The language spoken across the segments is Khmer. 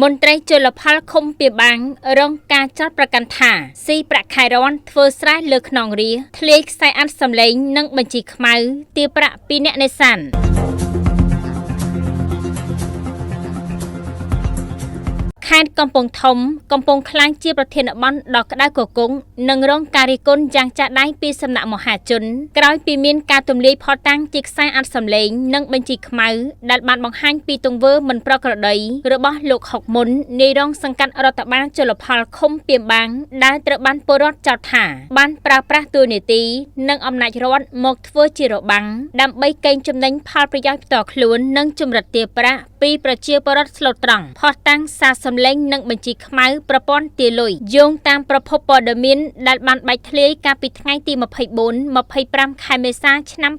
មន្ត្រីជលផលឃុំពីបាំងរងការចោទប្រកាន់ថាស៊ីប្រាក់ខែរនធ្វើស្រែលើខ្នងរាធ្លាយខ្សែអាត់សម្លេងនិងបញ្ជីខ្មៅទារប្រាក់ពីអ្នកនេសាទខេត្តកំពង់ធំកំពុងខ្លាំងជាប្រធានបទដ៏ក្តៅគគុកនិងរងការរិះគន់យ៉ាងចាស់ដៃពីសំណាក់មហាជនក្រោយពីមានការទម្លាយផតតាំងជាខ្សែអាត់សម្លេងនិងបញ្ជីខ្មៅដែលបានបង្ហាញពីទង្វើមិនប្រក្រតីរបស់លោកហុកមុននាយរងសង្កាត់រដ្ឋបាលជលផលឃុំពីបាំងដែលត្រូវបានពលរដ្ឋចោទថាបានប្រើប្រាស់តួនាទីនិងអំណាចរដ្ឋមកធ្វើជារបាំងដើម្បីកេងចំណេញផលប្រយោជន៍ផ្ទាល់ខ្លួននិងជំរិតទារប្រាក់ពីប្រជាពលរដ្ឋស្លូតត្រង់ផតតាំងសារសម្លេងនិងបញ្ជីខ្មៅប្រព័ន្ធទារលុយយោងតាមប្រភពព័ត៌មានដែលបានបែកធ្លាយកាលពីថ្ងៃទី24-25 ខែមេសាឆ្នាំ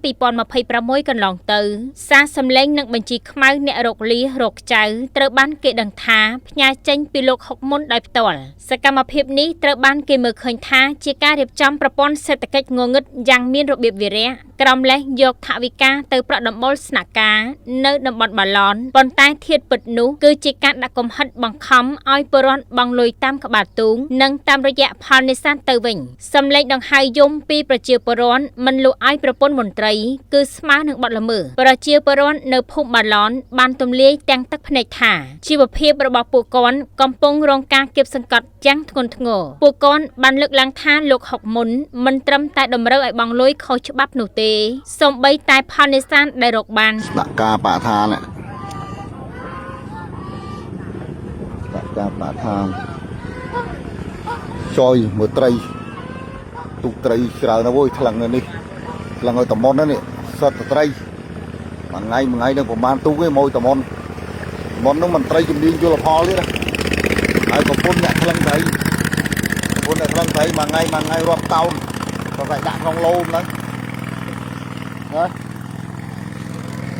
2026កន្លងទៅសារសម្លេងនិងបញ្ជីខ្មៅអ្នករកលីរកចៅត្រូវបានគេដឹងថាផ្ញើចេញពីលោកហុកមុនដោយផ្ទាល់សកម្មភាពនេះត្រូវបានគេមើលឃើញថាជាការរៀបចំប្រព័ន្ធសេដ្ឋកិច្ចងងឹតយ៉ាងមានរបៀបវិរៈក្រមលេះយកថវិកាទៅប្រដំបូលស្នាក់ការនៅតំបន់បាឡនប៉ុន្តែធាតុពិតនោះគឺជាការដាក់កំហិតបង្ខំឲ្យពលរដ្ឋបង់លុយតាមក្បាលទូងនិងតាមរយៈផលនេសាទទៅវិញសម្លេងដង្ហែយំពីប្រជាពលរដ្ឋមិនលក់ឲ្យប្រពន្ធមន្ត្រីគឺស្មើនឹងបទល្មើសប្រជាពលរដ្ឋនៅភូមិបាឡនបានទម្លាយទាំងទឹកភ្នែកថាជីវភាពរបស់ពួកគាត់កំពុងរងការគៀបសង្កត់យ៉ាងធ្ងន់ធ្ងរពួកគាត់បានលើកឡើងថាលោកហុកមុនមិនត្រឹមតែតម្រូវឲ្យបង់លុយខុសច្បាប់នោះទេសូម្បីតែផលនេសាទដែលរកបានដាក់ការបឋានដាក់ការបឋានចយមើលត្រីទូកត្រីច្រើនណាស់អើយថ្លឹងនេះថ្លឹងឲ្យតមុននេះសត្វត្រីមួយថ្ងៃនឹងប្រហែលទូកឯងមកតមុននោះមិនត្រីជំនាញយល់ផលទេណាហើយប្រពន្ធអ្នកថ្លឹងត្រីមួយថ្ងៃរាប់តោនក៏តែដាក់ក្នុងឡូមហ្នឹងណា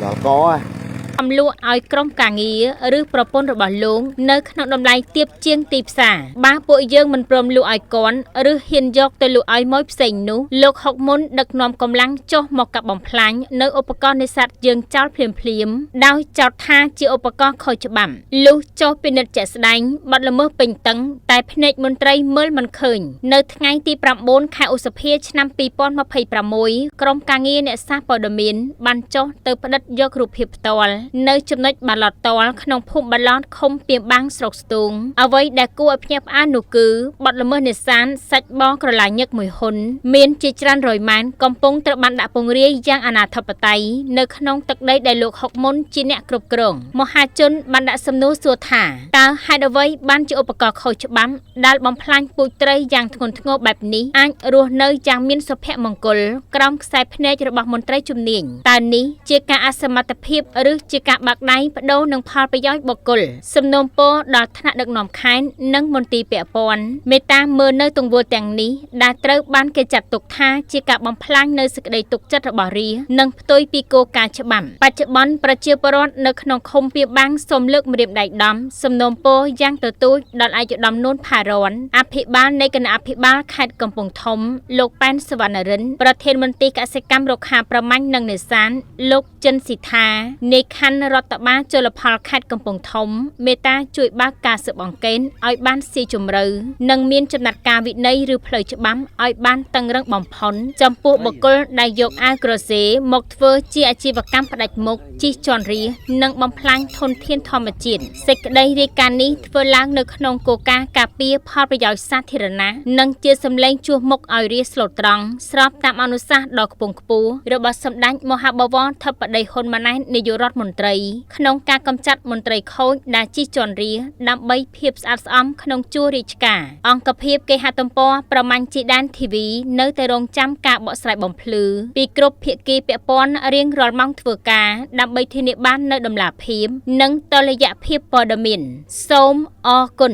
ដល់កអំលក់ឲ្យក្រុមការងារឬប្រពន្ធរបស់លោកនៅក្នុងតម្លៃទាបជាងទីផ្សារបើពួកយើងមិនព្រមលក់ឲ្យគាត់ឬហ៊ានយកទៅលក់ឲ្យមួយផ្សេងនោះលោកហុកមុនដឹកនាំកម្លាំងចុះមកកាប់បំផ្លាញនៅឧបករណ៍នេសាទយើងចោលភ្លាមដោយចោទថាជាឧបករណ៍ខុសច្បាប់លុះចុះពិនិត្យជាក់ស្ដែងបាត់ល្មើសពេញតឹងតែភ្នែកមន្ត្រីមើលមិនឃើញនៅថ្ងៃទី9 ខែឧសភាឆ្នាំ2026ក្រុមការងារអ្នកសារព័ត៌មានបានចុះទៅផ្ដិតយករូបភាពផ្ទាល់នៅចំណុចបាឡតតលក្នុងភូមិបាឡតឃុំពីបាំងស្រុកស្ទូងអ្វីដែលគួរឲ្យភ្ញាក់ផ្អើលនោះគឺបទល្មើសនេសាទសាច់បក្រឡាញឹកមួយហ៊ុនមានជាច្រើនរយម៉ានកំពុងត្រូវបានដាក់ពង្រាយយ៉ាងអនាធិបតេយ្យនៅក្នុងទឹកដីដែលលោកហុកមុនជាអ្នកគ្រប់គ្រងមហាជនបានដាក់សំណួរសួរថាតើហេតុអ្វីបានជាឧបករណ៍ខុសច្បាប់ដែលបំផ្លាញពូជត្រីយ៉ាងធ្ងន់ធ្ងរបែបនេះអាចរស់នៅយ៉ាងមានសុភមង្គលក្រោមខ្សែភ្នែករបស់មន្ត្រីជំនាញតើនេះជាការអសមត្ថភាពឬជាការបាក់ដៃបដូរនឹងផលប្រយោជន៍បុគ្គលសំណូមពរដល់ថ្នាក់ដឹកនាំខេត្តនិងមន្ទីរពាក់ព័ន្ធមេត្តាមើលនៅទង្វើទាំងនេះដែលត្រូវបានគេចាត់ទុកថាជាការបំផ្លាញនៅសេចក្តីទុកចិត្តរបស់រាស្ត្រនិងផ្ទុយពីគោលការណ៍ច្បាប់បច្ចុប្បន្នប្រជាពលរដ្ឋនៅក្នុងឃុំពីបាំងសូមលើកម្រាមដៃដំសំណូមពរយ៉ាងទទូចដល់ឯកឧត្តមនួនផារ៉នអភិបាលនៃគណៈអភិបាលខេត្តកំពង់ធំលោកប៉ែនសវណ្ណរិនប្រធានមន្ទីរកសិកម្មរុក្ខាប្រមាញ់និងនេសាទលោកចិនស៊ីថានៃខណ្ឌរដ្ឋបាលជលផលខេត្តកំពង់ធំមេត្តាជួយបើកការស៊ើបអង្កេតឲ្យបានស៊ីជម្រៅនិងមានចំណាត់ការវិន័យឬផ្លូវច្បាប់ឲ្យបានតឹងរឹងបំផុតចំពោះបុគ្គលដែលយកអាវក្រសេមកធ្វើជាអាជីវកម្មផ្ដាច់មុខជិះជាន់រានិងបំផ្លាញធនធានធម្មជាតិសេចក្តីរាយការណ៍នេះធ្វើឡើងនៅក្នុងគោលការណ៍ការពារផលប្រយោជន៍សាធារណៈនិងជាសម្លេងជួសមុខឲ្យរាស្ត្រស្លូតត្រង់ស្របតាមអនុសាសន៍ដ៏ខ្ពង់ខ្ពស់របស់សម្ដេចមហាបវរធិបតីហ៊ុនម៉ាណែតនាយករដ្ឋមន្ត្រីក្នុងការកម្ចាត់មន្ត្រីខូចដែលជិះជាន់រាដើម្បីភាពស្អាតស្អំក្នុងជួររាជការអង្គភាពគេហទំព័រប្រមាញ់ជីដានធីវីនៅតែរងចាំការបកស្រាយបំភ្លឺពីគ្រប់ភាគីពាក់ព័ន្ធរៀងរាល់ម៉ោងធ្វើការដើម្បីធានាបាននូវតម្លាភាពនិងតុល្យភាពព័ត៌មានសូមអរគុណ